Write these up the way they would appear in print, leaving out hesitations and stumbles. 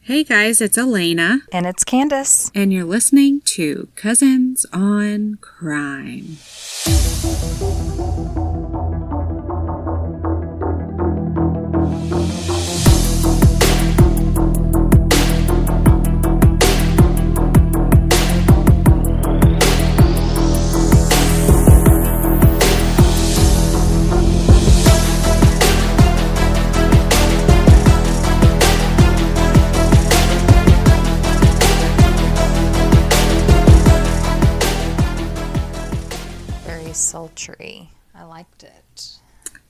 Hey guys, it's Elena. And it's Candace. And you're listening to Cousins on Crime. Sultry. I liked it.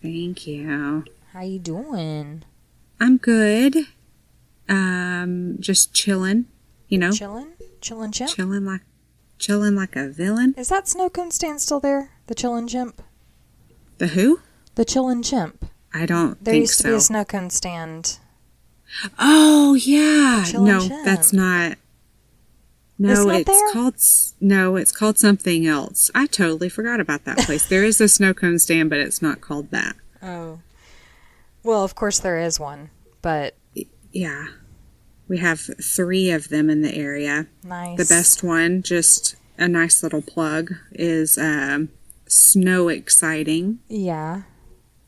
Thank you. How you doing? I'm good. Just chilling, you know. Chilling chimp? Chilling like a villain. Is that snow cone stand still there? The chillin' chimp? The who? The chillin' chimp. I don't think so. There used to be a snow cone stand. Oh, yeah. No, Chimp. that's not. No, it's called something else. I totally forgot about that place. There is a snow cone stand, but it's not called that. Oh. Well, of course there is one, but... Yeah. We have 3 of them in the area. Nice. The best one, just a nice little plug, is Snow Exciting. Yeah.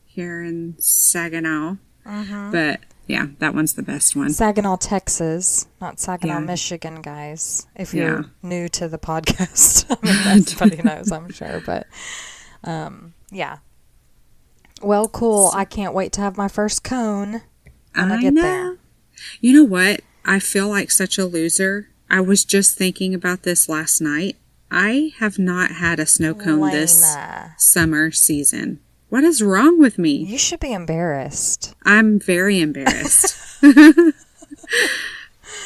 Here in Saginaw. Mm-hmm. But... yeah, that one's the best one. Saginaw, Texas, not Saginaw, Michigan, guys. If you're new to the podcast, I mean, everybody knows, I'm sure. But, yeah. Well, cool. I can't wait to have my first cone when I get there. You know what? I feel like such a loser. I was just thinking about this last night. I have not had a snow cone this summer season. What is wrong with me? You should be embarrassed. I'm very embarrassed.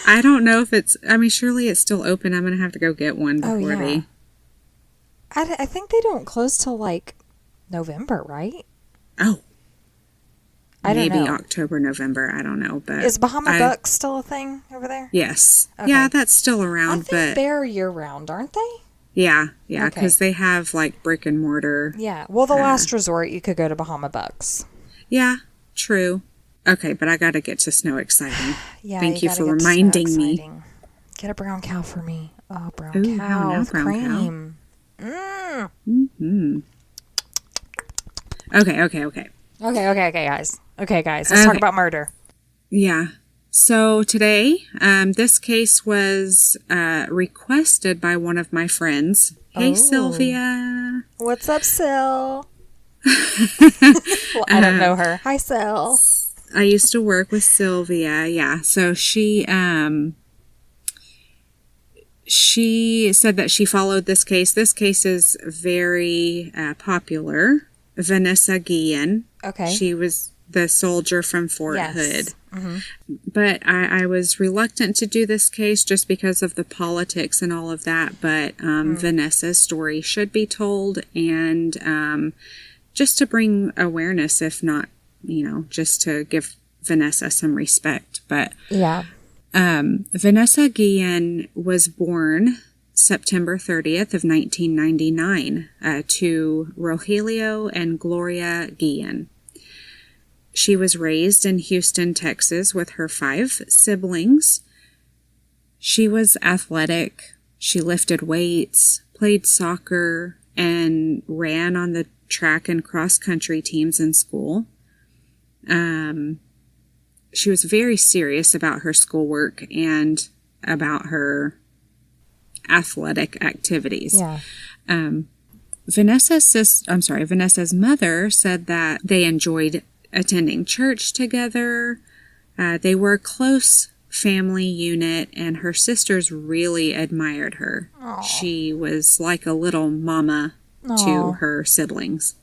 I don't know if surely it's still open. I'm going to have to go get one before they... I think they don't close till like November, right? Oh. I don't know. Maybe October, November. I don't know. But is Bahama Bucks still a thing over there? Yes. Okay. Yeah, that's still around. I think they're year-round, aren't they? Yeah, because they have, like, brick and mortar. Yeah, well, the last resort, you could go to Bahama Bucks. Yeah, true. Okay, but I gotta get to Snow Exciting. Yeah, Thank you for reminding me. Get a brown cow for me. Oh, brown cow with cream. Mm-hmm. Okay, guys. Let's talk about murder. Yeah. So today, this case was requested by one of my friends. Hey, Sylvia. What's up, Syl? Well, I don't know her. Hi, Syl. I used to work with Sylvia. Yeah. So she said that she followed this case. This case is very popular. Vanessa Guillen. Okay. She was the soldier from Fort Hood. Mm-hmm. But I was reluctant to do this case just because of the politics and all of that. But Vanessa's story should be told, and just to bring awareness, if not, just to give Vanessa some respect. But Vanessa Guillen was born September 30th of 1999 to Rogelio and Gloria Guillen. She was raised in Houston, Texas with her 5 siblings. She was athletic. She lifted weights, played soccer, and ran on the track and cross-country teams in school. She was very serious about her schoolwork and about her athletic activities. Yeah. Vanessa's mother said that they enjoyed attending church together. They were a close family unit, and her sisters really admired her. Aww. She was like a little mama to her siblings.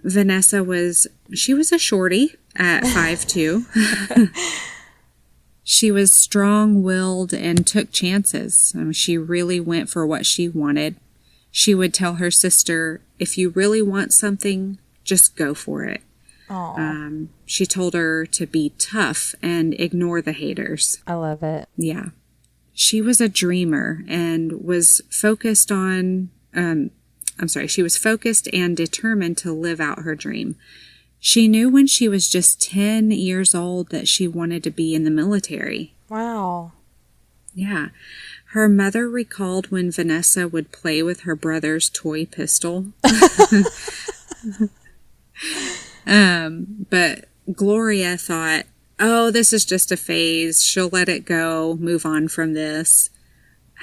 Vanessa was a shorty at 5'2". She was strong-willed and took chances. She really went for what she wanted. She would tell her sister, if you really want something, just go for it. She told her to be tough and ignore the haters. I love it. Yeah. She was a dreamer and was focused on, she was focused and determined to live out her dream. She knew when she was just 10 years old that she wanted to be in the military. Wow. Yeah. Her mother recalled when Vanessa would play with her brother's toy pistol. But Gloria thought, oh, this is just a phase. She'll let it go, move on from this.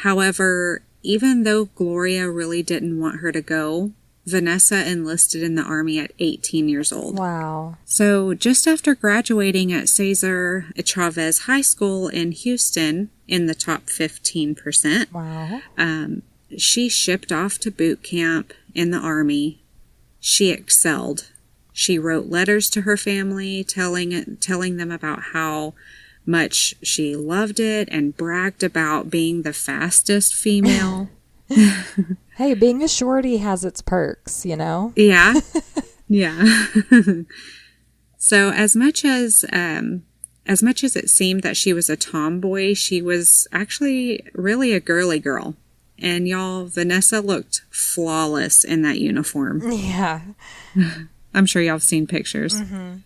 However, even though Gloria really didn't want her to go, Vanessa enlisted in the Army at 18 years old. Wow. So just after graduating at Cesar Chavez High School in Houston in the top 15%, wow. She shipped off to boot camp in the Army. She excelled. She wrote letters to her family telling them about how much she loved it and bragged about being the fastest female. Hey, being a shorty has its perks, you know? Yeah. Yeah. So as much as it seemed that she was a tomboy, she was actually really a girly girl. And y'all, Vanessa looked flawless in that uniform. Yeah. I'm sure y'all have seen pictures. Mm-hmm.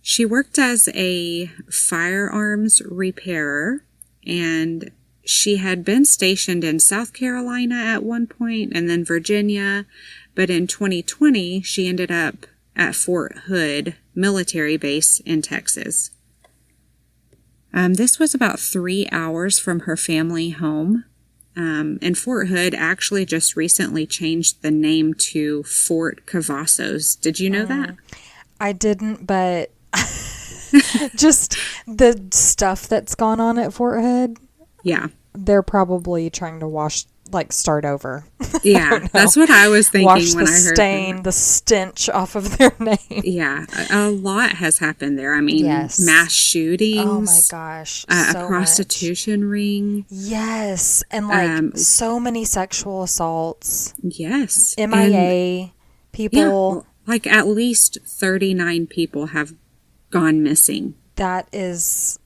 She worked as a firearms repairer, and she had been stationed in South Carolina at one point and then Virginia. But in 2020, she ended up at Fort Hood military base in Texas. This was about 3 hours from her family home. And Fort Hood actually just recently changed the name to Fort Cavazos. Did you know that? I didn't, but just the stuff that's gone on at Fort Hood. Yeah. They're probably trying to start over. Yeah, that's what I was thinking Wash when I the heard stain, the stench off of their name. Yeah, a lot has happened there. I mean, yes. Mass shootings. Oh my gosh. A prostitution ring. Yes. And so many sexual assaults. Yes. MIA people. Yeah, like at least 39 people have gone missing. That is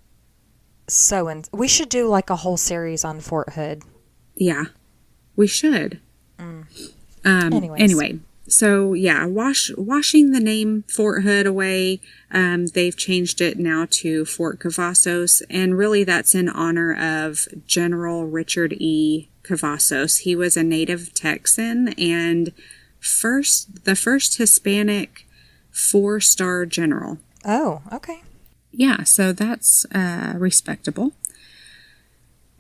so... we should do like a whole series on Fort Hood. Yeah, we should. Anyway, so yeah, washing the name Fort Hood away. They've changed it now to Fort Cavazos, and really that's in honor of General Richard E. Cavazos. He was a native Texan and the first Hispanic 4-star general. Oh, okay. Yeah, so that's respectable.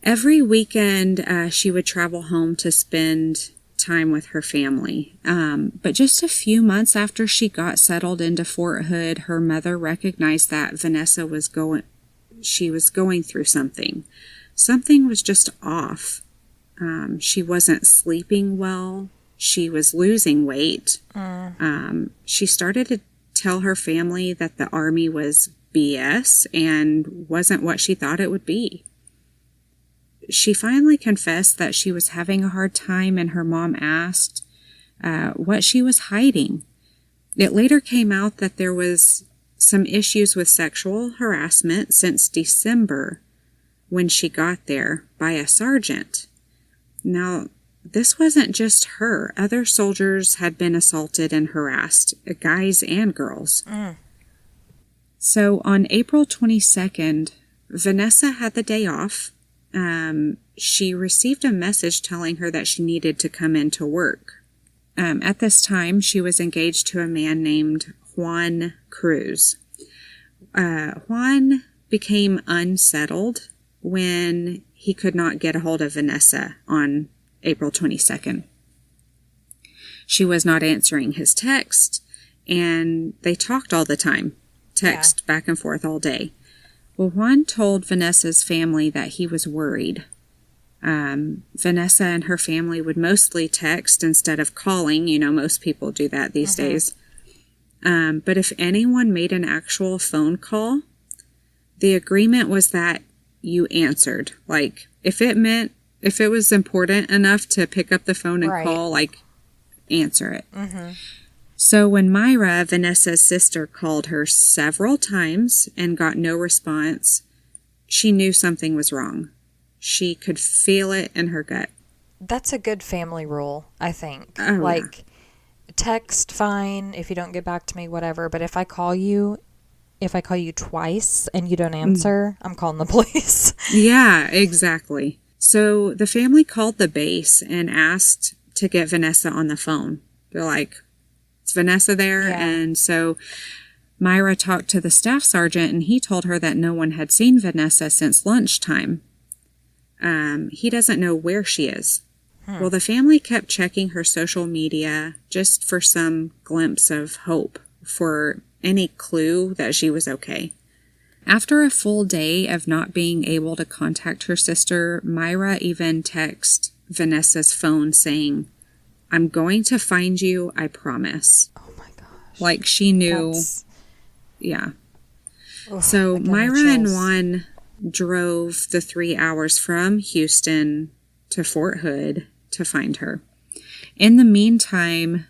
Every weekend, she would travel home to spend time with her family. But just a few months after she got settled into Fort Hood, her mother recognized that Vanessa was going through something. Something was just off. She wasn't sleeping well. She was losing weight. She started to tell her family that the Army was BS and wasn't what she thought it would be. She finally confessed that she was having a hard time, and her mom asked what she was hiding. It later came out that there was some issues with sexual harassment since December when she got there by a sergeant. Now, this wasn't just her. Other soldiers had been assaulted and harassed, guys and girls. So on April 22nd, Vanessa had the day off. She received a message telling her that she needed to come into work. At this time, she was engaged to a man named Juan Cruz. Juan became unsettled when he could not get a hold of Vanessa on April 22nd. She was not answering his text, and they talked all the time, back and forth all day. Well, Juan told Vanessa's family that he was worried. Vanessa and her family would mostly text instead of calling. You know, most people do that these days. But if anyone made an actual phone call, the agreement was that you answered. Like, if it was important enough to pick up the phone and call, answer it. So when Myra, Vanessa's sister, called her several times and got no response, she knew something was wrong. She could feel it in her gut. That's a good family rule, I think. text, fine. If you don't get back to me, whatever. But if I call you twice and you don't answer, I'm calling the police. Yeah, exactly. So the family called the base and asked to get Vanessa on the phone. They're like, is Vanessa there? Yeah. And so Myra talked to the staff sergeant, and he told her that no one had seen Vanessa since lunchtime. He doesn't know where she is. Well, the family kept checking her social media just for some glimpse of hope, for any clue that she was okay. After a full day of not being able to contact her sister, Myra even texted Vanessa's phone saying, I'm going to find you, I promise. Oh my gosh. Like she knew. Yeah. Ugh, so Myra chills. and Juan drove the 3 hours from Houston to Fort Hood to find her. In the meantime,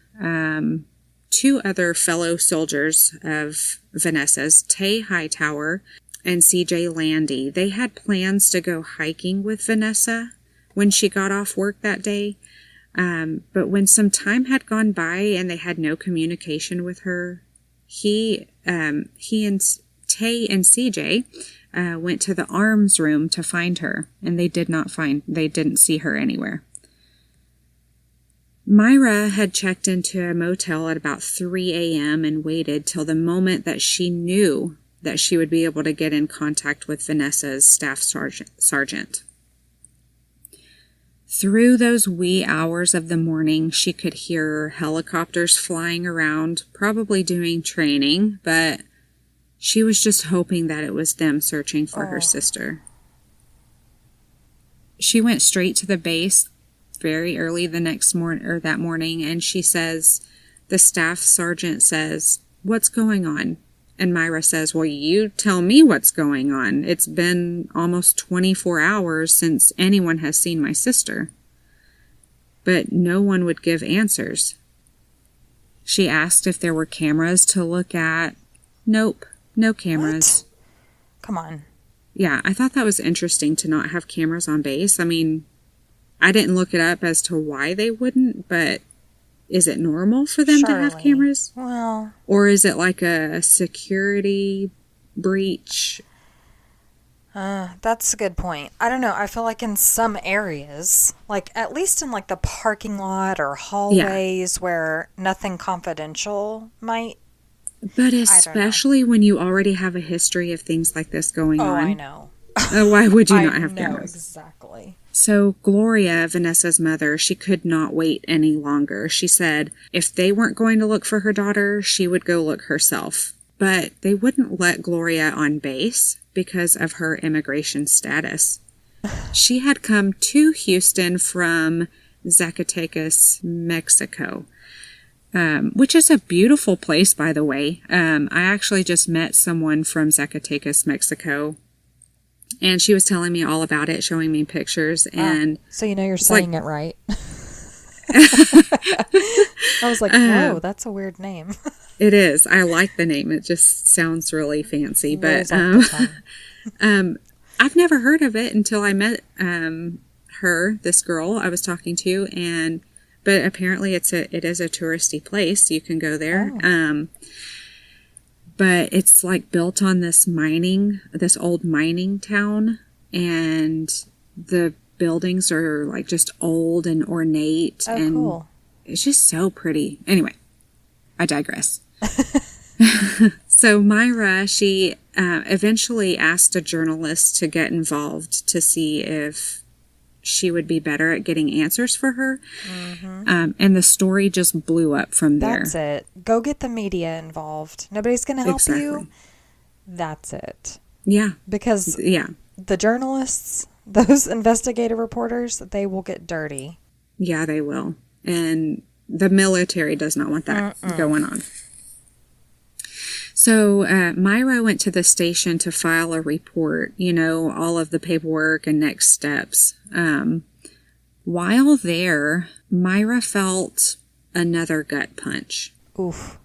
2 other fellow soldiers of Vanessa's, Tay Hightower and CJ Landy, they had plans to go hiking with Vanessa when she got off work that day. But when some time had gone by and they had no communication with her, he and Tay and CJ went to the arms room to find her, and they didn't see her anywhere. Myra had checked into a motel at about 3 a.m. and waited till the moment that she knew that she would be able to get in contact with Vanessa's staff sergeant. Through those wee hours of the morning, she could hear helicopters flying around, probably doing training, but she was just hoping that it was them searching for her sister. She went straight to the base very early that morning, and she says, the staff sergeant says, what's going on? And Myra says, well, you tell me what's going on. It's been almost 24 hours since anyone has seen my sister. But no one would give answers. She asked if there were cameras to look at. Nope, no cameras. What? Come on. Yeah, I thought that was interesting to not have cameras on base. I mean, I didn't look it up as to why they wouldn't, but is it normal for them to have cameras? Well... Or is it like a security breach? That's a good point. I don't know. I feel like in some areas, like at least in like the parking lot or hallways where nothing confidential might... But especially when you already have a history of things like this going on. Oh, I know. Why would you not have cameras? Exactly. So Gloria, Vanessa's mother, she could not wait any longer. She said if they weren't going to look for her daughter, she would go look herself. But they wouldn't let Gloria on base because of her immigration status. She had come to Houston from Zacatecas, Mexico, which is a beautiful place, by the way. I actually just met someone from Zacatecas, Mexico, and she was telling me all about it, showing me pictures. And so you know you're saying it right. I was like, whoa, that's a weird name. It is. I like the name. It just sounds really fancy. But I've never heard of it until I met this girl I was talking to, but apparently it is a touristy place. You can go there. Oh. But it's like built on this old mining town, and the buildings are like just old and ornate. Oh, and cool. It's just so pretty. Anyway, I digress. So Myra, she eventually asked a journalist to get involved to see if she would be better at getting answers for her. Mm-hmm. And the story just blew up from there. That's it. Go get the media involved. Nobody's going to help you. That's it. Yeah. Because the journalists, those investigative reporters, they will get dirty. Yeah, they will. And the military does not want that going on. So Myra went to the station to file a report, all of the paperwork and next steps. While there, Myra felt another gut punch. Oof.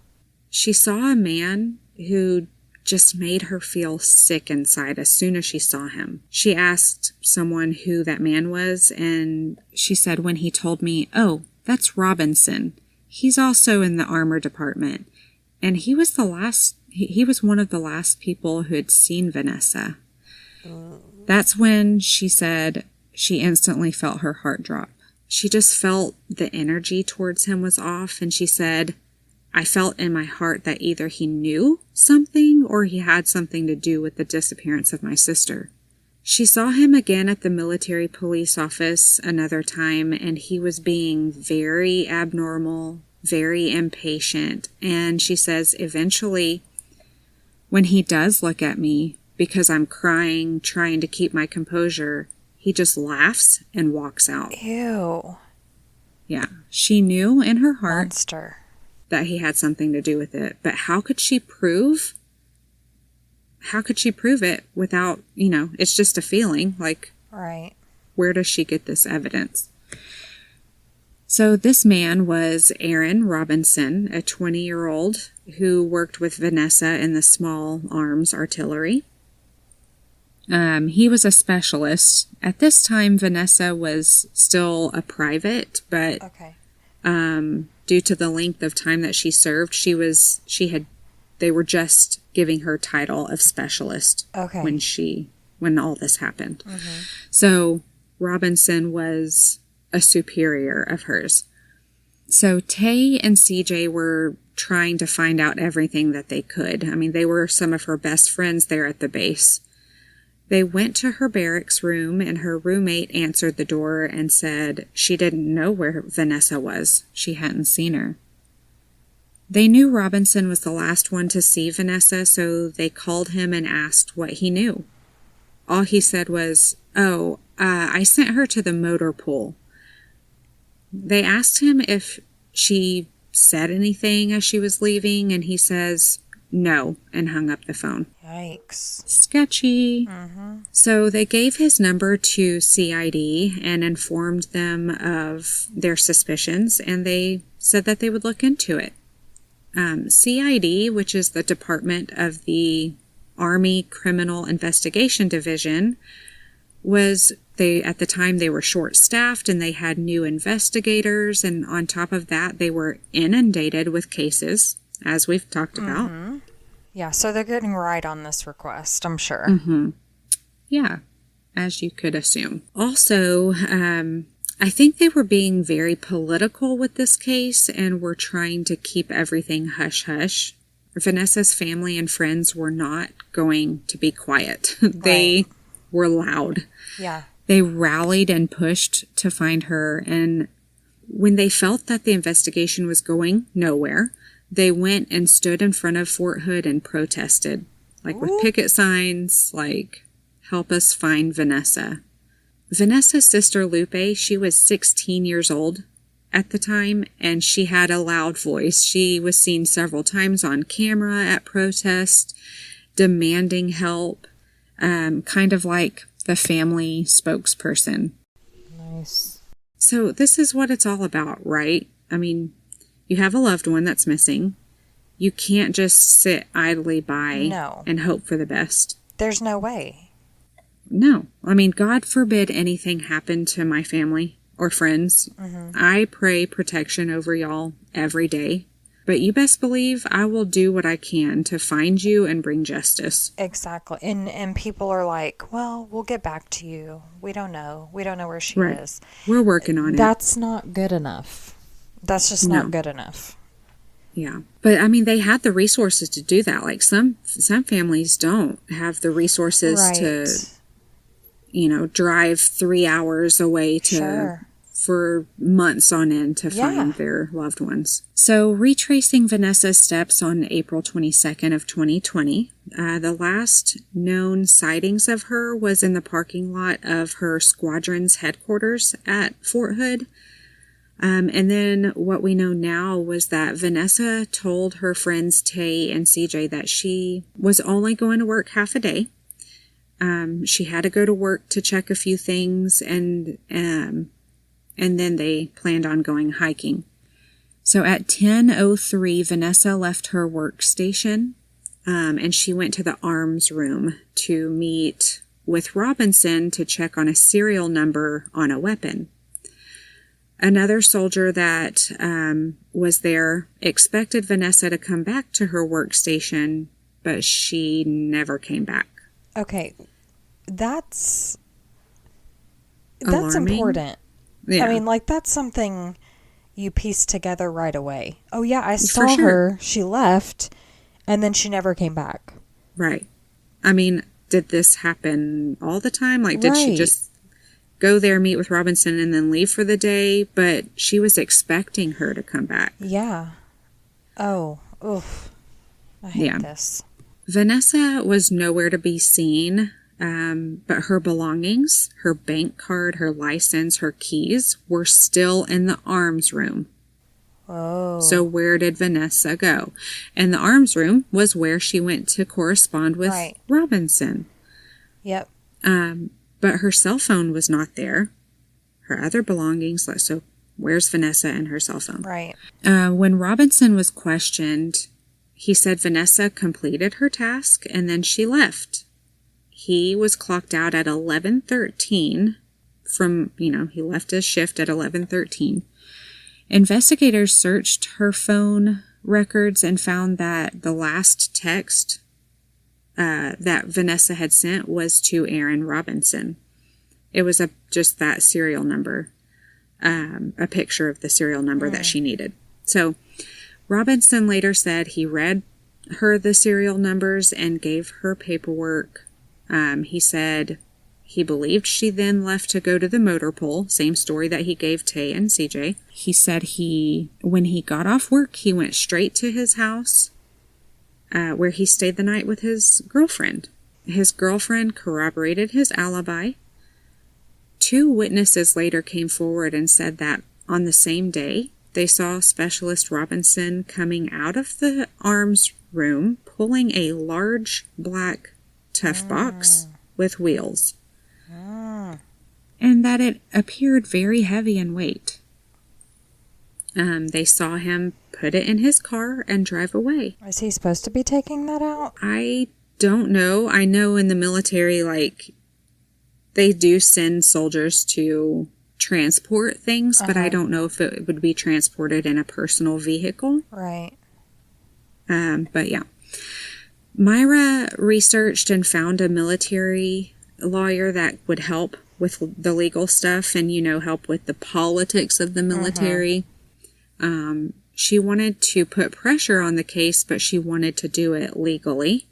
She saw a man who just made her feel sick inside as soon as she saw him. She asked someone who that man was, and she said when he told me, "Oh, that's Robinson. he's also in the armor department. And he was he was one of the last people who had seen Vanessa. That's when she said she instantly felt her heart drop. She just felt the energy towards him was off, and she said, I felt in my heart that either he knew something or he had something to do with the disappearance of my sister. She saw him again at the military police office another time, and he was being very abnormal, very impatient, and she says eventually, when he does look at me, because I'm crying, trying to keep my composure, he just laughs and walks out. Ew. Yeah. She knew in her heart Monster. that he had something to do with it. But how could she prove it without, it's just a feeling. Like, right. Where does she get this evidence? So this man was Aaron Robinson, a 20-year-old who worked with Vanessa in the small arms artillery. He was a specialist. At this time, Vanessa was still a private, but due to the length of time that she served, they were just giving her title of specialist when all this happened. Mm-hmm. So Robinson was a superior of hers. So Tay and CJ were trying to find out everything that they could. I mean, they were some of her best friends there at the base. They went to her barracks room, and her roommate answered the door and said she didn't know where Vanessa was. She hadn't seen her. They knew Robinson was the last one to see Vanessa, so they called him and asked what he knew. All he said was, I sent her to the motor pool. They asked him if she said anything as she was leaving, and he says no, and hung up the phone. Yikes. Sketchy. Mm-hmm. So they gave his number to CID and informed them of their suspicions, and they said that they would look into it. CID, which is the Department of the Army Criminal Investigation Division, at the time they were short-staffed and they had new investigators, and on top of that they were inundated with cases, as we've talked about. Mm-hmm. Yeah, so they're getting right on this request, I'm sure. Mm-hmm. Yeah, as you could assume. Also, I think they were being very political with this case and were trying to keep everything hush-hush. Vanessa's family and friends were not going to be quiet. They were loud. Yeah. They rallied and pushed to find her, and when they felt that the investigation was going nowhere, they went and stood in front of Fort Hood and protested, with picket signs, help us find Vanessa. Vanessa's sister Lupe, she was 16 years old at the time, and she had a loud voice. She was seen several times on camera at protests, demanding help, kind of like the family spokesperson. Nice. So this is what it's all about, right? I mean, you have a loved one that's missing. You can't just sit idly by and hope for the best. There's no way. No. I mean, God forbid anything happen to my family or friends. Mm-hmm. I pray protection over y'all every day. But you best believe I will do what I can to find you and bring justice. Exactly. And people are like, well, we'll get back to you. We don't know. We don't know where she is. We're working on it. That's not good enough. That's just not good enough. Yeah. But, I mean, they had the resources to do that. Some families don't have the resources to, drive 3 hours away for months on end to find their loved ones. So, retracing Vanessa's steps on April 22nd of 2020, the last known sightings of her was in the parking lot of her squadron's headquarters at Fort Hood. And then what we know now was that Vanessa told her friends Tay and CJ that she was only going to work half a day. She had to go to work to check a few things, and then they planned on going hiking. So at 10:03, Vanessa left her workstation, and she went to the arms room to meet with Robinson to check on a serial number on a weapon. Another soldier that was there expected Vanessa to come back to her workstation, but she never came back. Okay, that's Alarming. important. Yeah. I mean, like, that's something you piece together right away. Oh, yeah, I saw For sure. her. She left, and then she never came back. Right. I mean, did this happen all the time? Like, did she just go there, meet with Robinson, and then leave for the day? But she was expecting her to come back. Yeah. Oh, oof. I hate this. Vanessa was nowhere to be seen, but her belongings, her bank card, her license, her keys were still in the arms room. Oh. So where did Vanessa go? And the arms room was where she went to correspond with Robinson. Yep. But her cell phone was not there. Her other belongings, so where's Vanessa and her cell phone? Right. When Robinson was questioned, he said Vanessa completed her task and then she left. He was clocked out at 11:13 from, he left his shift at 11:13. Investigators searched her phone records and found that the last text that Vanessa had sent was to Aaron Robinson. It was just that serial number, a picture of the serial number that she needed. So Robinson later said he read her the serial numbers and gave her paperwork. He said he believed she then left to go to the motor pool, same story that he gave Tay and CJ. He said when he got off work, he went straight to his house where he stayed the night with his girlfriend. His girlfriend corroborated his alibi. 2 witnesses later came forward and said that on the same day, they saw Specialist Robinson coming out of the arms room, pulling a large black tough box with wheels. And that it appeared very heavy in weight. They saw him put it in his car and drive away. Is he supposed to be taking that out? I don't know. I know in the military, they do send soldiers to transport things, but I don't know if it would be transported in a personal vehicle. Right. But yeah. Myra researched and found a military lawyer that would help with the legal stuff and, help with the politics of the military. She wanted to put pressure on the case, but she wanted to do it legally.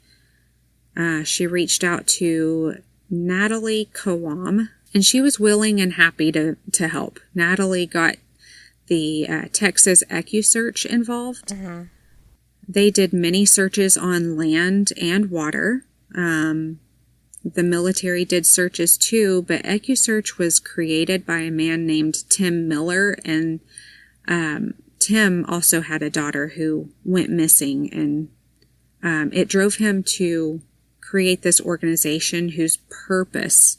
She reached out to Natalie Kawam, and she was willing and happy to help. Natalie got the Texas EcuSearch involved. They did many searches on land and water. The military did searches too, but EcuSearch was created by a man named Tim Miller, and Tim also had a daughter who went missing, and it drove him to create this organization whose purpose,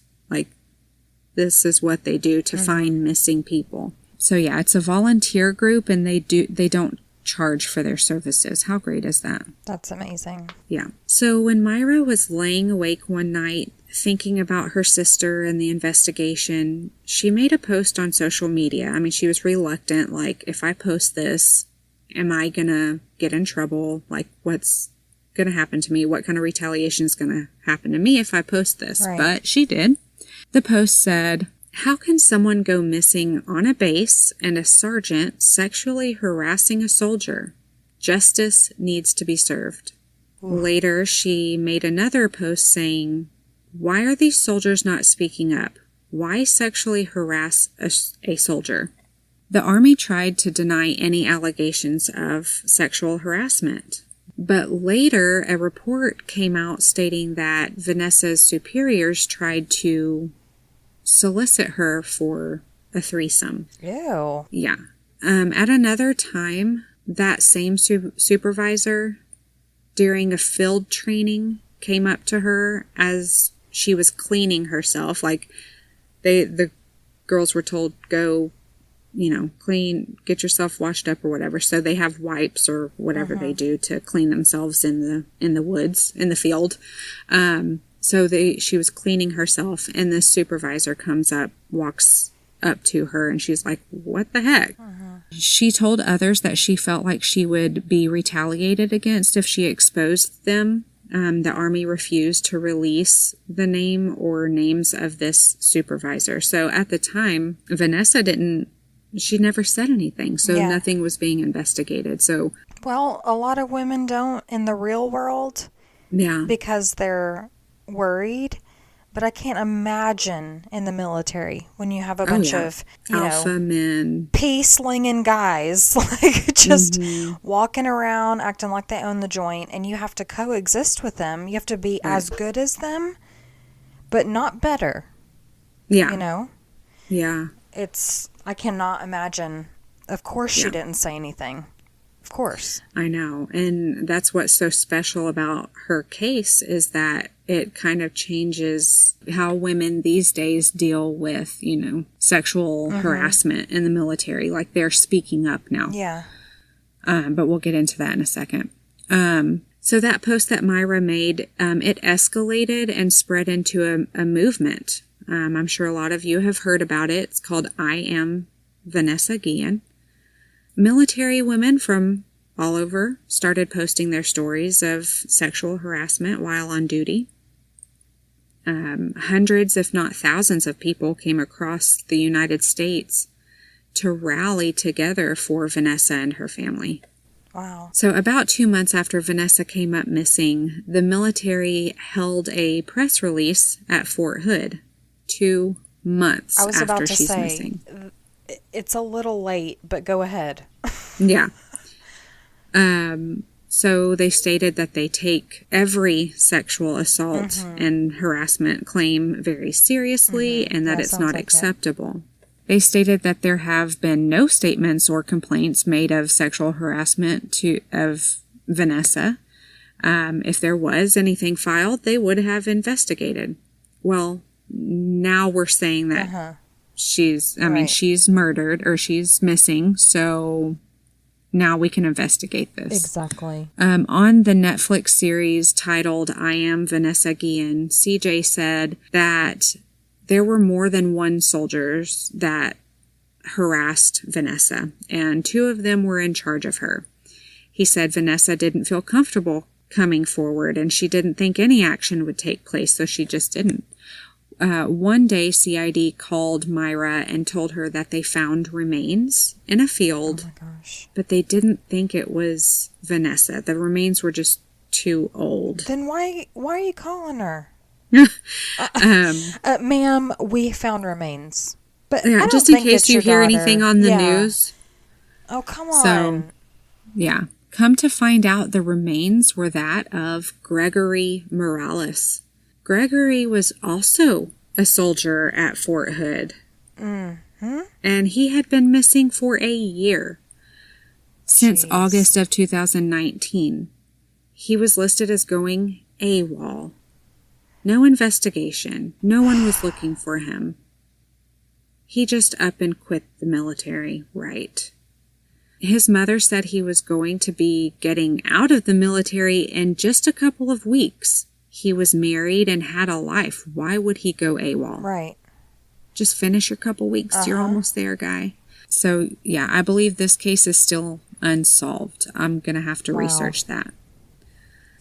this is what they do to find missing people. So yeah, it's a volunteer group, and they don't charge for their services. How great is that? That's amazing. Yeah. So when Myra was laying awake one night thinking about her sister and the investigation, she made a post on social media. I mean, she was reluctant, if I post this, am I gonna get in trouble? What's gonna happen to me? What kind of retaliation is gonna happen to me if I post this? Right. But she did. The post said, "How can someone go missing on a base and a sergeant sexually harassing a soldier? Justice needs to be served." Ooh. Later, she made another post saying, "Why are these soldiers not speaking up? Why sexually harass a soldier?" The Army tried to deny any allegations of sexual harassment. But later, a report came out stating that Vanessa's superiors tried to solicit her for a threesome. Ew. Yeah. At another time, that same supervisor, during a field training, came up to her as she was cleaning herself. The girls were told, go, clean, get yourself washed up or whatever. So they have wipes or whatever they do to clean themselves in the woods, in the field. So she was cleaning herself, and the supervisor comes up, walks up to her, and she's like, what the heck? She told others that she felt like she would be retaliated against if she exposed them. The Army refused to release the name or names of this supervisor. So at the time, Vanessa she never said anything. So nothing was being investigated. So, well, a lot of women don't in the real world. Yeah. Because they're worried. But I can't imagine in the military when you have a bunch of, alpha men, peace-slinging guys, like just walking around acting like they own the joint, and you have to coexist with them. You have to be as good as them, but not better. Yeah. You know? Yeah. I cannot imagine. Of course she didn't say anything. Of course. I know. And that's what's so special about her case is that it kind of changes how women these days deal with, sexual harassment in the military. Like they're speaking up now. Yeah. But we'll get into that in a second. So that post that Myra made, it escalated and spread into a movement. I'm sure a lot of you have heard about it. It's called I Am Vanessa Guillen. Military women from all over started posting their stories of sexual harassment while on duty. Hundreds, if not thousands of people came across the United States to rally together for Vanessa and her family. Wow. So about 2 months after Vanessa came up missing, the military held a press release at Fort Hood. 2 months after she's missing. It's a little late, but go ahead. Yeah. So they stated that they take every sexual assault and harassment claim very seriously and that it's not acceptable. They stated that there have been no statements or complaints made of sexual harassment of Vanessa. If there was anything filed, they would have investigated. Well, now we're saying that she's murdered or she's missing, so now we can investigate this. Exactly. On the Netflix series titled I Am Vanessa Guillen, CJ said that there were more than one soldiers that harassed Vanessa, and 2 of them were in charge of her. He said Vanessa didn't feel comfortable coming forward, and she didn't think any action would take place, so she just didn't. One day, CID called Myra and told her that they found remains in a field, but they didn't think it was Vanessa. The remains were just too old. Then why are you calling her? Ma'am, we found remains. But yeah, just in case you hear anything on the news. Oh, come on. So, yeah. Come to find out, the remains were that of Gregory Morales. Gregory was also a soldier at Fort Hood. And he had been missing for a year. Since August of 2019. He was listed as going AWOL. No investigation. No one was looking for him. He just up and quit the military, right? His mother said he was going to be getting out of the military in just a couple of weeks. He was married and had a life. Why would he go AWOL? Right. Just finish your couple weeks. You're almost there, guy. So, yeah, I believe this case is still unsolved. I'm going to have to research that.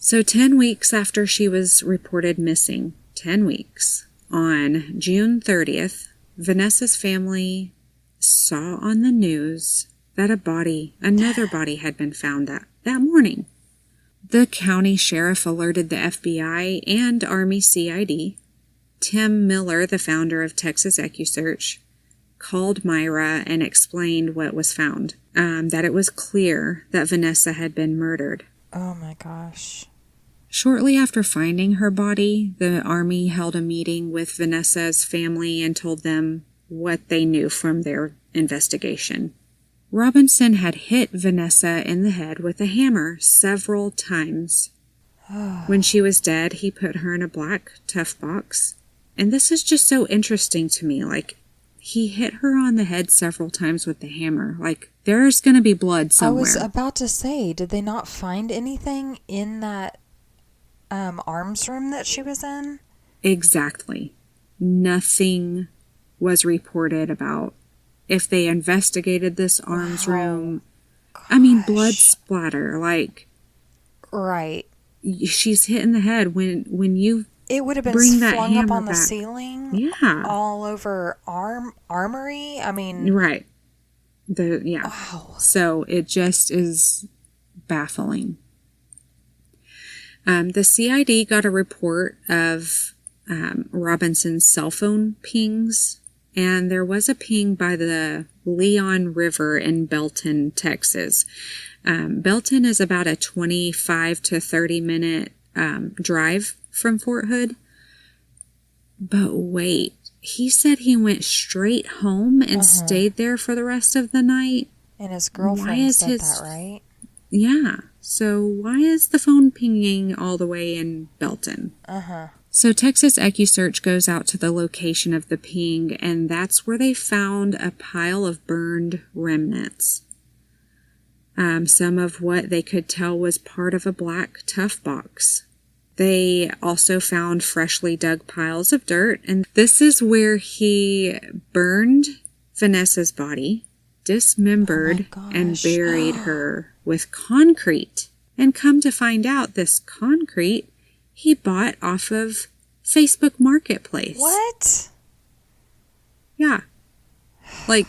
So 10 weeks after she was reported missing, 10 weeks, on June 30th, Vanessa's family saw on the news that another body had been found that morning. The county sheriff alerted the FBI and Army CID. Tim Miller, the founder of Texas EcuSearch, called Myra and explained what was found, that it was clear that Vanessa had been murdered. Oh my gosh. Shortly after finding her body, the Army held a meeting with Vanessa's family and told them what they knew from their investigation. Robinson had hit Vanessa in the head with a hammer several times. When she was dead, he put her in a black tough box. And this is just so interesting to me. Like, he hit her on the head several times with the hammer. Like, there's going to be blood somewhere. I was about to say, did they not find anything in that arms room that she was in? Exactly. Nothing was reported about if they investigated this arms room. I mean, blood splatter, like... Right. She's hit in the head when you it would have been bring that flung up on back. The ceiling. Yeah. All over armory. I mean... Right. Yeah. Wow. So it just is baffling. The CID got a report of Robinson's cell phone pings, and there was a ping by the Leon River in Belton, Texas. Belton is about a 25 to 30 minute drive from Fort Hood. But wait, he said he went straight home and stayed there for the rest of the night. And his girlfriend said that, right? Yeah. So why is the phone pinging all the way in Belton? So Texas EquuSearch goes out to the location of the ping, and that's where they found a pile of burned remnants. Some of what they could tell was part of a black tough box. They also found freshly dug piles of dirt, and this is where he burned Vanessa's body, dismembered, and buried her with concrete. And come to find out, this concrete he bought off of Facebook Marketplace. What? Yeah. Like,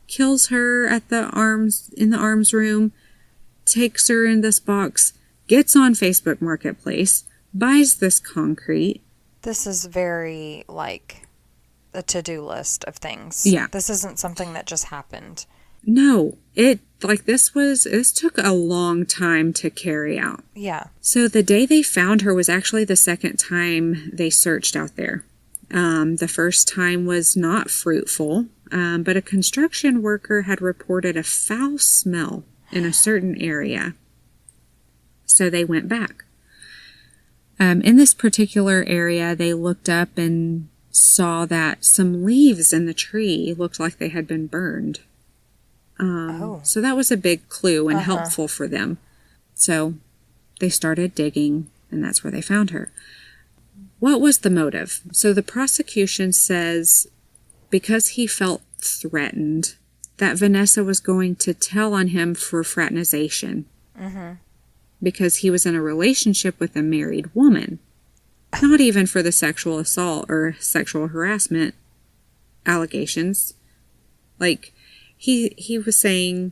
kills her in the arms room, takes her in this box, gets on Facebook Marketplace, buys this concrete. This is very, like, a to-do list of things. Yeah. This isn't something that just happened. No, this took a long time to carry out. Yeah. So the day they found her was actually the second time they searched out there. The first time was not fruitful, but a construction worker had reported a foul smell in a certain area. So they went back. In this particular area, they looked up and saw that some leaves in the tree looked like they had been burned. So that was a big clue and helpful for them. So they started digging, and that's where they found her. What was the motive? So the prosecution says because he felt threatened that Vanessa was going to tell on him for fraternization. Because he was in a relationship with a married woman. Not even for the sexual assault or sexual harassment allegations. Like, he was saying,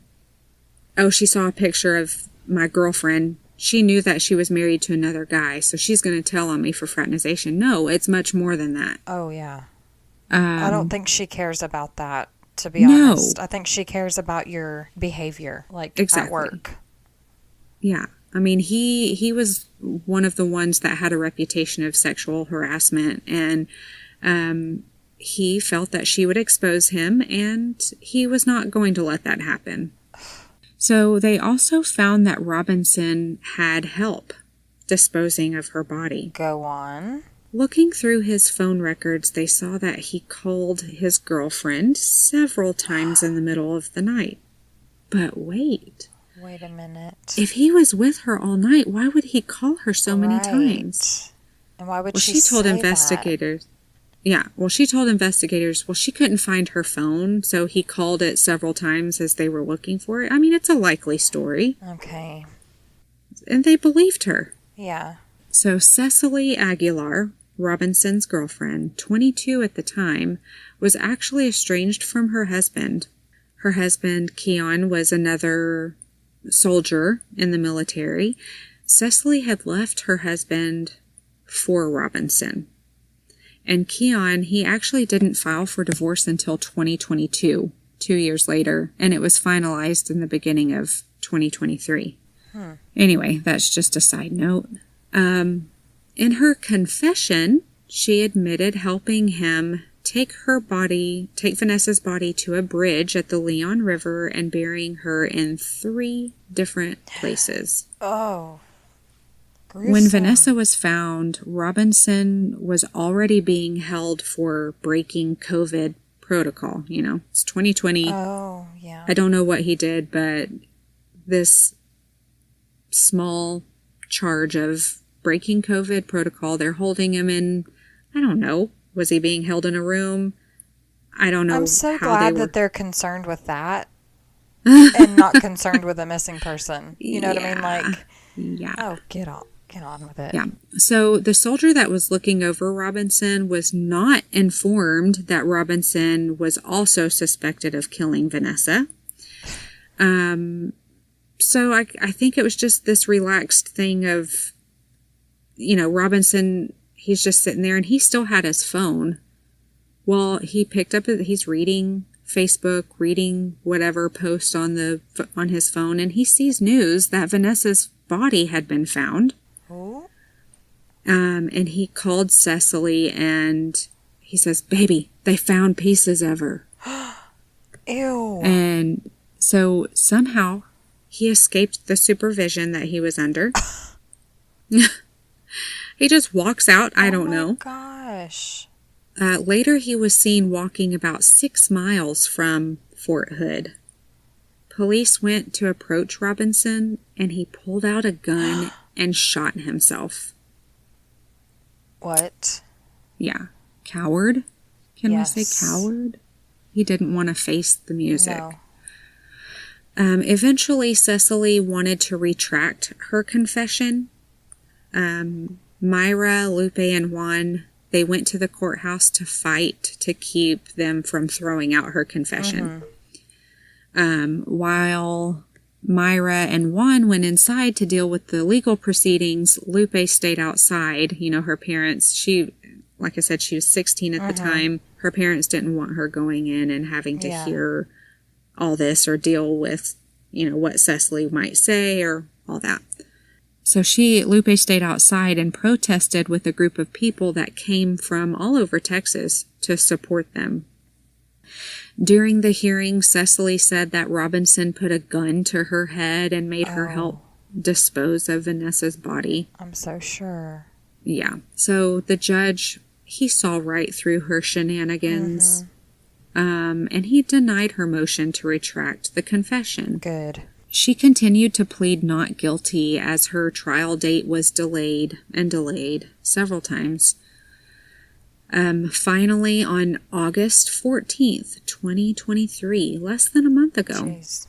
oh, she saw a picture of my girlfriend. She knew that she was married to another guy, so she's going to tell on me for fraternization. No, it's much more than that. Oh, yeah. I don't think she cares about that, to be honest. I think she cares about your behavior, like at work. Yeah. I mean, he was one of the ones that had a reputation of sexual harassment, and he felt that she would expose him, and he was not going to let that happen. So they also found that Robinson had help disposing of her body. Go on. Looking through his phone records, they saw that he called his girlfriend several times in the middle of the night. But wait a minute. If he was with her all night, why would he call her so many times? And why would she told say investigators. Yeah, well, she told investigators, well, she couldn't find her phone, so he called it several times as they were looking for it. I mean, it's a likely story. Okay. And they believed her. Yeah. So Cecily Aguilar, Robinson's girlfriend, 22 at the time, was actually estranged from her husband. Her husband, Keon, was another soldier in the military. Cecily had left her husband for Robinson. And Keon, he actually didn't file for divorce until 2022, 2 years later, and it was finalized in the beginning of 2023. Anyway, that's just a side note. In her confession, she admitted helping him take Vanessa's body to a bridge at the Leon River and burying her in 3 different places. Oh. Gruesome. When Vanessa was found, Robinson was already being held for breaking COVID protocol. You know, it's 2020. Oh, yeah. I don't know what he did, but this small charge of breaking COVID protocol, they're holding him in, I don't know, was he being held in a room? I don't know. I'm so how glad they were. that they're concerned with that and not concerned with a missing person. You know what I mean? Like, yeah. Oh, get on with it. Yeah. So the soldier that was looking over Robinson was not informed that Robinson was also suspected of killing Vanessa. So I think it was just this relaxed thing of, Robinson, he's just sitting there and he still had his phone. Well, he picked up, he's reading Facebook, reading whatever post on his phone, and he sees news that Vanessa's body had been found. Oh. And he called Cecily and he says, "Baby, they found pieces of her." Ew. And so somehow he escaped the supervision that he was under. He just walks out. I don't know. Oh, my gosh. Later, he was seen walking about 6 miles from Fort Hood. Police went to approach Robinson, and he pulled out a gun and shot himself. What? Yeah. Coward? Can Yes. we say coward? He didn't want to face the music. No. Eventually, Cecily wanted to retract her confession. Myra, Lupe, and Juan, they went to the courthouse to fight to keep them from throwing out her confession. While Myra and Juan went inside to deal with the legal proceedings, Lupe stayed outside. Her parents, like I said, she was 16 at the time. Her parents didn't want her going in and having to hear all this or deal with, what Cecily might say or all that. So Lupe stayed outside and protested with a group of people that came from all over Texas to support them. During the hearing, Cecily said that Robinson put a gun to her head and made her help dispose of Vanessa's body. I'm so sure. Yeah. So the judge, he saw right through her shenanigans. And he denied her motion to retract the confession. Good. She continued to plead not guilty as her trial date was delayed several times. Finally, on August 14th, 2023, less than a month ago, Jeez.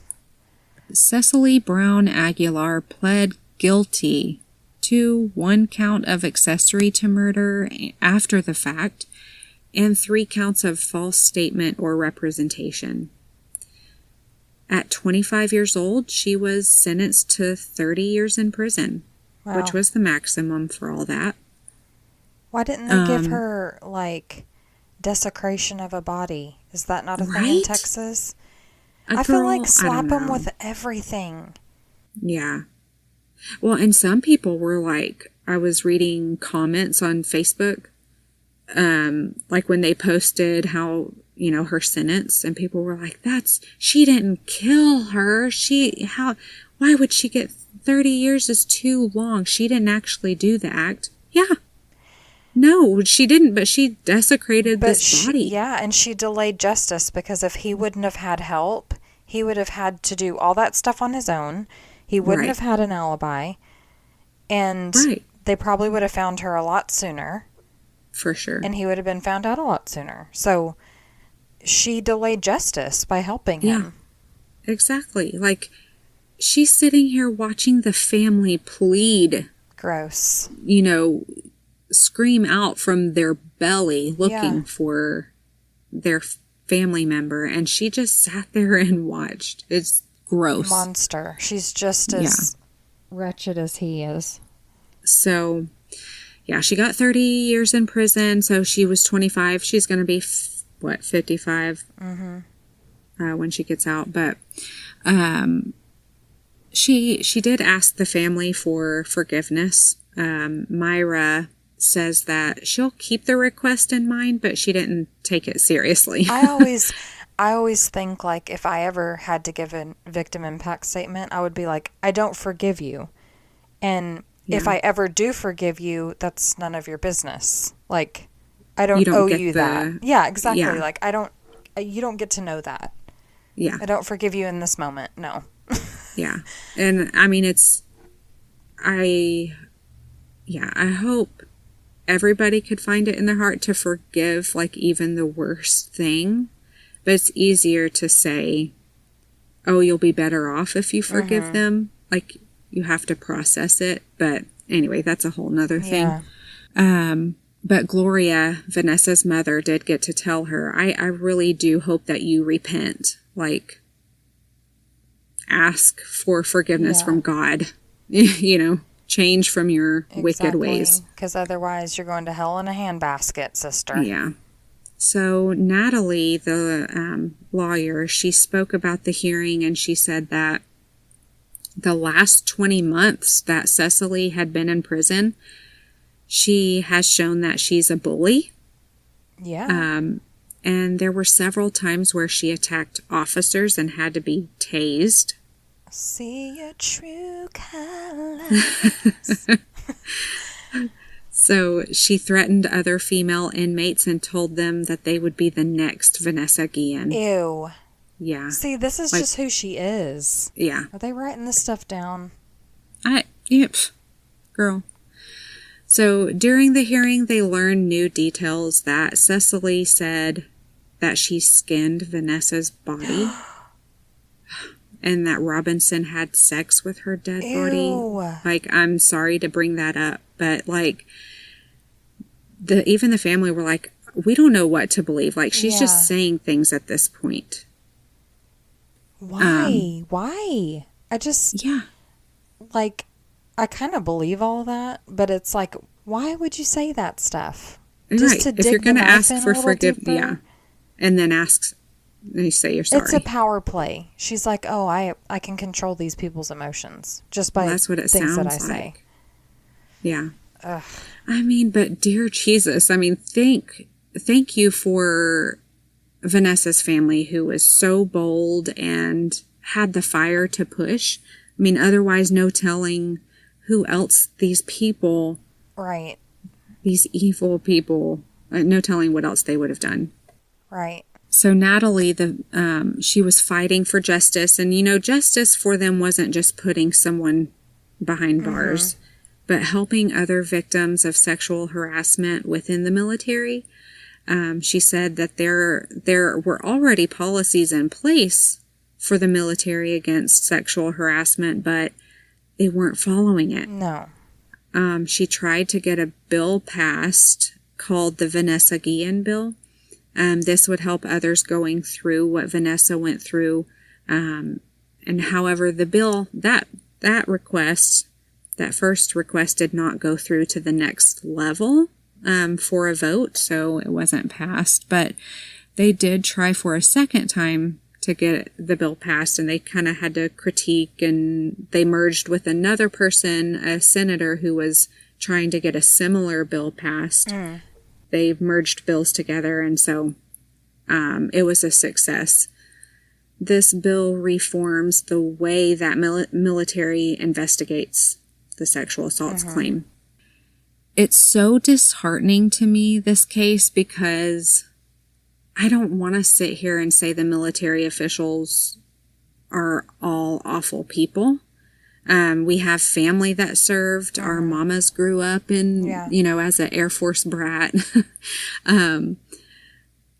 Cecily Brown Aguilar pled guilty to 1 count of accessory to murder after the fact and 3 counts of false statement or representation. At 25 years old, she was sentenced to 30 years in prison, which was the maximum for all that. Why didn't they give her, desecration of a body? Is that not a thing in Texas? I feel like slap them with everything. Yeah. Well, and some people were like, I was reading comments on Facebook, when they posted how, her sentence, and people were like, she didn't kill her. Why would she get 30 years is too long. She didn't actually do the act. Yeah. No, she didn't, but she desecrated this body. Yeah, and she delayed justice because if he wouldn't have had help, he would have had to do all that stuff on his own. He wouldn't have had an alibi. And they probably would have found her a lot sooner. For sure. And he would have been found out a lot sooner. So she delayed justice by helping him. Yeah, exactly. She's sitting here watching the family plead. Gross. Scream out from their belly looking for their family member, and she just sat there and watched. It's gross. Monster. She's just as wretched as he is. So, she got 30 years in prison, so she was 25. She's going to be, 55 when she gets out. But she did ask the family for forgiveness. Myra says that she'll keep the request in mind, but she didn't take it seriously. I always think, if I ever had to give a victim impact statement, I would be like, I don't forgive you. And if I ever do forgive you, that's none of your business. I don't owe you that. Yeah, exactly. Yeah. You don't get to know that. Yeah. I don't forgive you in this moment. No. Yeah. And I mean, I hope everybody could find it in their heart to forgive, like, even the worst thing. But it's easier to say, oh, you'll be better off if you forgive them. Like, you have to process it. But anyway, that's a whole nother thing. Yeah. But Gloria, Vanessa's mother, did get to tell her, I really do hope that you repent. Like, ask for forgiveness from God. You know, change from your wicked ways. Because otherwise you're going to hell in a handbasket, sister. Yeah. So Natalie, the lawyer, she spoke about the hearing, and she said that the last 20 months that Cecily had been in prison, she has shown that she's a bully. Yeah. And there were several times where she attacked officers and had to be tased. See your true colors. So she threatened other female inmates and told them that they would be the next Vanessa Guillen. Ew. Yeah. See, this is just who she is. Yeah. Are they writing this stuff down? Yep. Girl. So during the hearing, they learned new details that Cecily said that she skinned Vanessa's body. And that Robinson had sex with her dead body. Like, I'm sorry to bring that up, but, like, even the family were like, we don't know what to believe. Like, she's just saying things at this point. Why? Why? I just... Yeah. Like, I kind of believe all that, but it's like, why would you say that stuff? Just to dig if you're going to ask for forgiveness, yeah. And then asks... And you say you're sorry. It's a power play. She's like, oh, I can control these people's emotions just by that's what it things sounds that I like. say. Yeah. Ugh. I mean, but dear Jesus, I mean, thank you for Vanessa's family, who was so bold and had the fire to push. I mean, otherwise, no telling who else these people, right? These evil people, no telling what else they would have done. Right. So Natalie, she was fighting for justice, and you know, justice for them wasn't just putting someone behind bars, but helping other victims of sexual harassment within the military. She said that there were already policies in place for the military against sexual harassment, but they weren't following it. No. She tried to get a bill passed called the Vanessa Guillen bill. This would help others going through what Vanessa went through. And however, the bill, that first request did not go through to the next level for a vote, so it wasn't passed. But they did try for a second time to get the bill passed, and they kind of had to critique, and they merged with another person, a senator who was trying to get a similar bill passed. They merged bills together, and so it was a success. This bill reforms the way that military investigates the sexual assaults claim. It's so disheartening to me, this case, because I don't want to sit here and say the military officials are all awful people. We have family that served. Our mamas grew up in, as an Air Force brat. I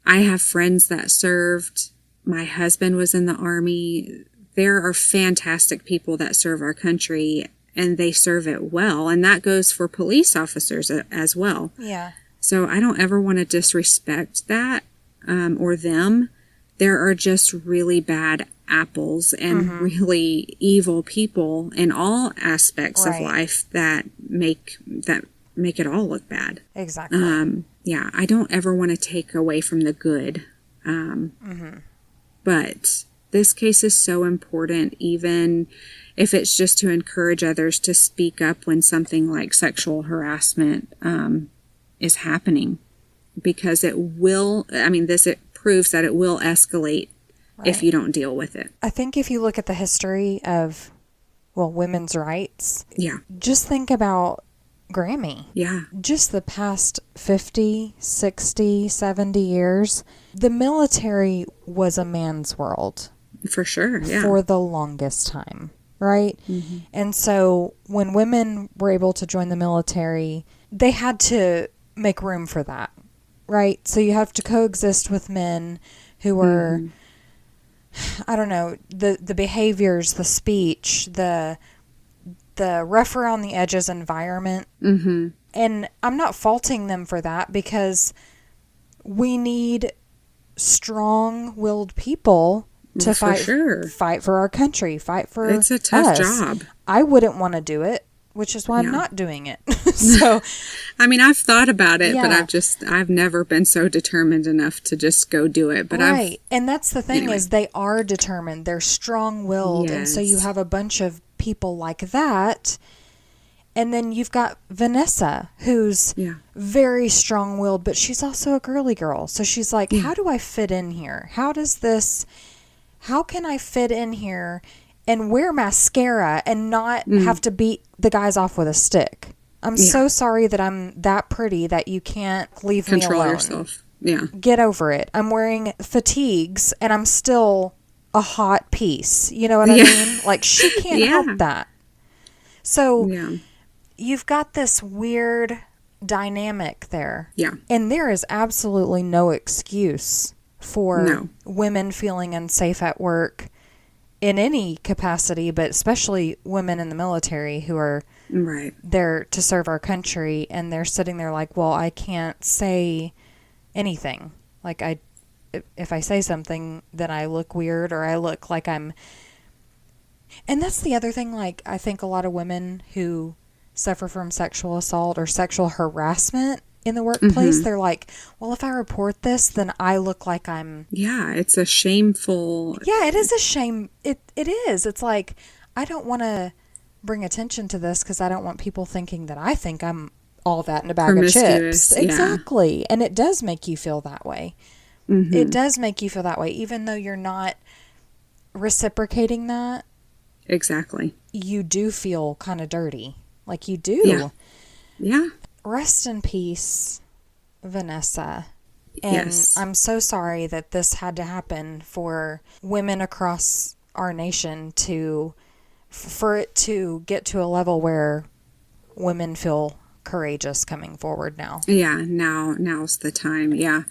have friends that served. My husband was in the Army. There are fantastic people that serve our country, and they serve it well. And that goes for police officers as well. Yeah. So I don't ever want to disrespect that or them. There are just really bad apples and really evil people in all aspects of life that make it all look bad. Exactly. Yeah, I don't ever want to take away from the good. But this case is so important, even if it's just to encourage others to speak up when something like sexual harassment is happening. Because it proves that it will escalate if you don't deal with it. I think if you look at the history of, women's rights, just think about Grammy. Yeah. Just the past 50, 60, 70 years, the military was a man's world. For sure, yeah. For the longest time, right? And so when women were able to join the military, they had to make room for that, right? So you have to coexist with men who are, I don't know, the behaviors, the speech, the rough around the edges environment. Mm-hmm. And I'm not faulting them for that, because we need strong-willed people to fight for our country, fight for us. It's a tough job. I wouldn't want to do it, which is why I'm not doing it. So, I mean, I've thought about it, but I've never been so determined enough to just go do it. But right. And that's the thing is they are determined. They're strong-willed. Yes. And so you have a bunch of people like that. And then you've got Vanessa, who's very strong-willed, but she's also a girly girl. So she's like, how do I fit in here? How can I fit in here and wear mascara and not have to beat the guys off with a stick? I'm so sorry that I'm that pretty that you can't leave me alone. Control yourself. Yeah. Get over it. I'm wearing fatigues and I'm still a hot piece. You know what I mean? Like, she can't help that. So you've got this weird dynamic there. Yeah. And there is absolutely no excuse for women feeling unsafe at work in any capacity, but especially women in the military who are there to serve our country, and they're sitting there like, well, I can't say anything. Like, if I say something, then I look weird, or I look like I'm... And that's the other thing, like, I think a lot of women who suffer from sexual assault or sexual harassment in the workplace, they're like, well, if I report this, then I look like I'm... Yeah, it's a shameful... Yeah, it is a shame. It is. It's like, I don't want to bring attention to this because I don't want people thinking that I think I'm all that in a bag of chips. Exactly. And it does make you feel that way. Mm-hmm. It does make you feel that way, even though you're not reciprocating that. Exactly. You do feel kind of dirty. Like, you do. Yeah. Rest in peace, Vanessa. And I'm so sorry that this had to happen for women across our nation for it to get to a level where women feel courageous coming forward now. Yeah, now's the time. Yeah.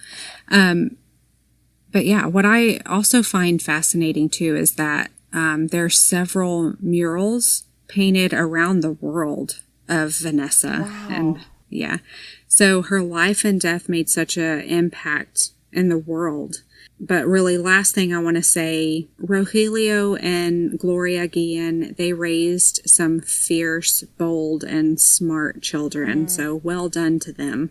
But yeah, what I also find fascinating too is that there are several murals painted around the world of Vanessa. Wow. And yeah. So her life and death made such an impact in the world. But really, last thing I want to say, Rogelio and Gloria Guillen, they raised some fierce, bold, and smart children. So well done to them.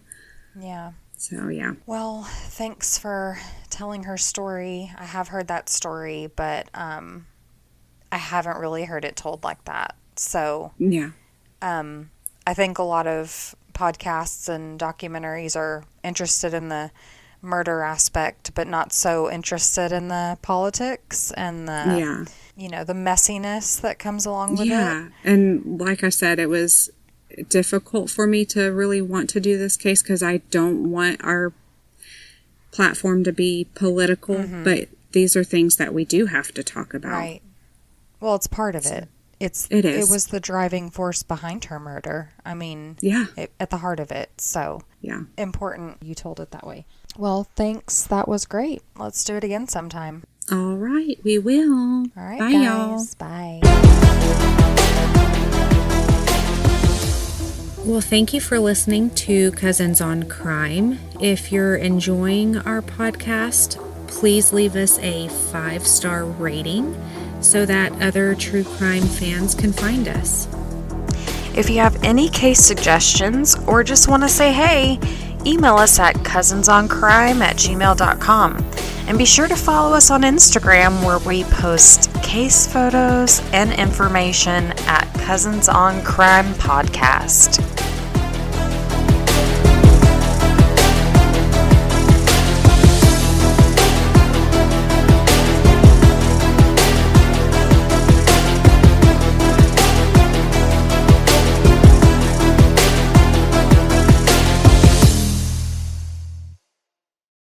Yeah. So, yeah. Well, thanks for telling her story. I have heard that story, but I haven't really heard it told like that. So, yeah. I think a lot of podcasts and documentaries are interested in the murder aspect, but not so interested in the politics and the, the messiness that comes along with it. Yeah. And like I said, it was difficult for me to really want to do this case because I don't want our platform to be political, but these are things that we do have to talk about. Right. Well, it's part of it. It was the driving force behind her murder. I mean, at the heart of it. So, important you told it that way. Well, thanks. That was great. Let's do it again sometime. All right. We will. All right, bye, guys. y'all. Bye. Well, thank you for listening to Cousins on Crime. If you're enjoying our podcast, please leave us a 5-star rating so that other true crime fans can find us. If you have any case suggestions or just want to say hey, email us at cousinsoncrime@gmail.com. And be sure to follow us on Instagram, where we post case photos and information at Cousins on Crime Podcast.